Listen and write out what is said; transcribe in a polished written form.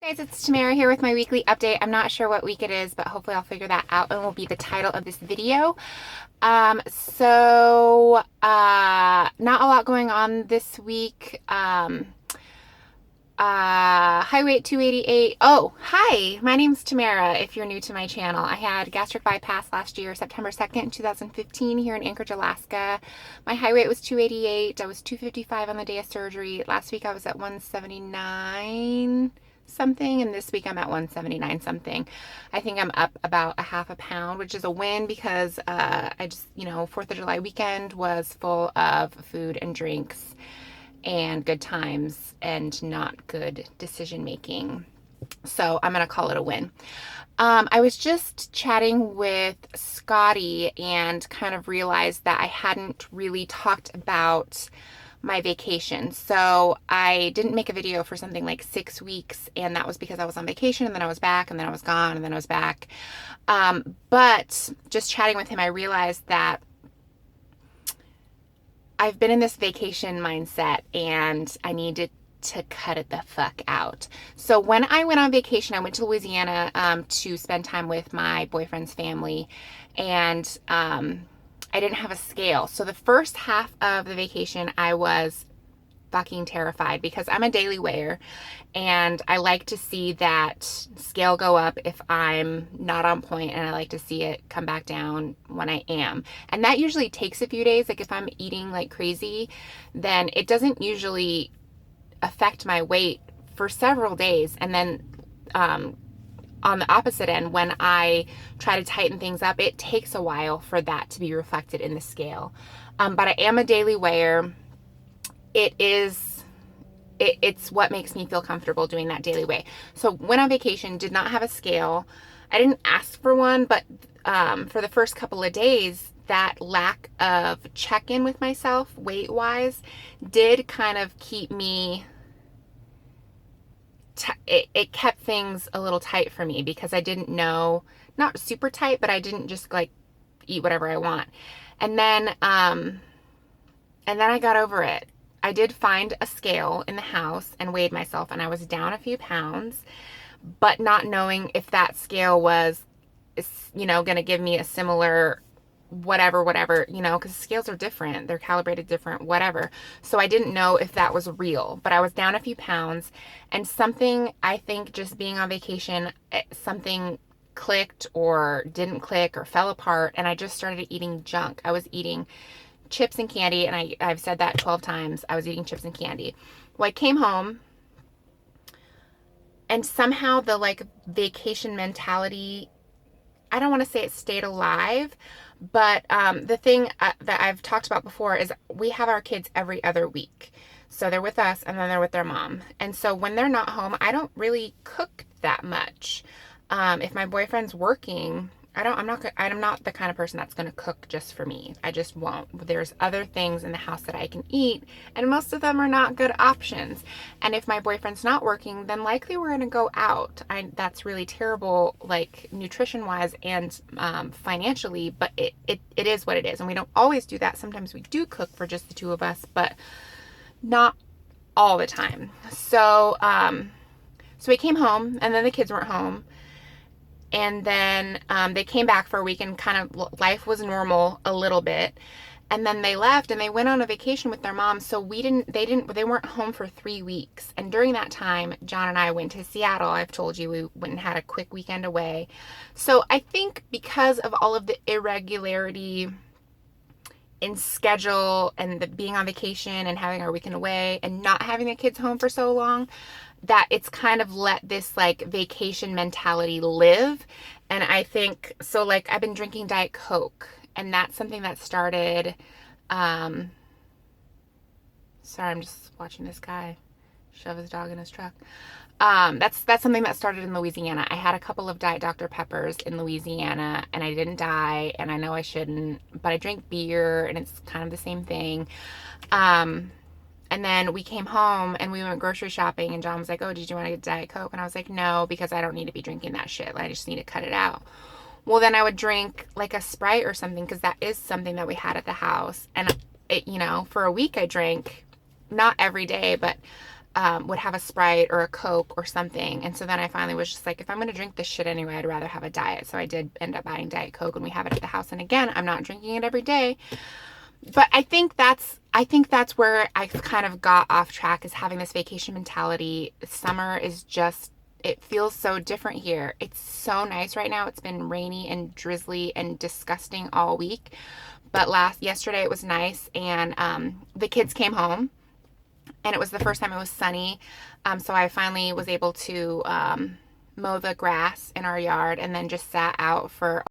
Guys, it's Tamara here with my weekly update. I'm not sure what week it is, but hopefully I'll figure that out and will be the title of this video. Not a lot going on this week. Highway 288. Oh, hi, my name's Tamara. If you're new to my channel, I had gastric bypass last year, September 2nd, 2015 here in Anchorage, Alaska. My high weight was 288. I was 255 on the day of surgery. Last week I was at 179 something, and this week I'm at 179 something. I think I'm up about a half a pound, which is a win because I just, 4th of July weekend was full of food and drinks and good times and not good decision making. So I'm going to call it a win. I was just chatting with Scotty and kind of realized that I hadn't really talked about my vacation. So I didn't make a video for something like 6 weeks, and that was because I was on vacation and then I was back and then I was gone and then I was back. But just chatting with him, I realized that I've been in this vacation mindset and I needed to cut it the fuck out. So when I went on vacation, I went to Louisiana to spend time with my boyfriend's family, and I didn't have a scale. So the first half of the vacation, I was fucking terrified because I'm a daily weigher and I like to see that scale go up if I'm not on point, and I like to see it come back down when I am. And that usually takes a few days. Like if I'm eating like crazy, then it doesn't usually affect my weight for several days. And then on the opposite end, when I try to tighten things up, it takes a while for that to be reflected in the scale. But I am a daily weigher. It's what makes me feel comfortable doing that daily weigh. So went on vacation, did not have a scale. I didn't ask for one, but for the first couple of days, that lack of check-in with myself weight-wise did kind of keep me, it kept things a little tight for me because I didn't know, not super tight, but I didn't just like eat whatever I want. And then I got over it. I did find a scale in the house and weighed myself, and I was down a few pounds, but not knowing if that scale was, going to give me a similar whatever, because scales are different. They're calibrated different, whatever. So I didn't know if that was real, but I was down a few pounds, and something, I think just being on vacation, something clicked or didn't click or fell apart, and I just started eating junk. I was eating chips and candy, and I've said that 12 times. I was eating chips and candy. Well, I came home, and somehow the like vacation mentality, I don't want to say it stayed alive, but the thing that I've talked about before is we have our kids every other week. So they're with us and then they're with their mom. And so when they're not home, I don't really cook that much. If my boyfriend's working, I'm not the kind of person that's going to cook just for me. I just won't. There's other things in the house that I can eat, and most of them are not good options. And if my boyfriend's not working, then likely we're going to go out. That's really terrible, like nutrition wise and financially, but it is what it is. And we don't always do that. Sometimes we do cook for just the two of us, but not all the time. So we came home, and then the kids weren't home. And then they came back for a week, and kind of life was normal a little bit. And then they left and they went on a vacation with their mom. So they weren't home for 3 weeks. And during that time, John and I went to Seattle. I've told you we went and had a quick weekend away. So I think because of all of the irregularity in schedule and being on vacation and having our weekend away and not having the kids home for so long, that it's kind of let this like vacation mentality live. And I think so, like I've been drinking Diet Coke, and that's something that started sorry, I'm just watching this guy shove his dog in his truck. That's something that started in Louisiana. I had a couple of Diet Dr. Peppers in Louisiana, and I didn't die, and I know I shouldn't, but I drink beer, and it's kind of the same thing. And then we came home and we went grocery shopping, and John was like, oh, did you want to get Diet Coke? And I was like, no, because I don't need to be drinking that shit. I just need to cut it out. Well, then I would drink like a Sprite or something, because that is something that we had at the house. And it, for a week I drank, not every day, but would have a Sprite or a Coke or something. And so then I finally was just like, if I'm going to drink this shit anyway, I'd rather have a diet. So I did end up buying Diet Coke, and we have it at the house. And again, I'm not drinking it every day. But I think that's where I kind of got off track, is having this vacation mentality. Summer is just, it feels so different here. It's so nice right now. It's been rainy and drizzly and disgusting all week. But yesterday it was nice, and the kids came home, and it was the first time it was sunny. So I finally was able to mow the grass in our yard, and then just sat out for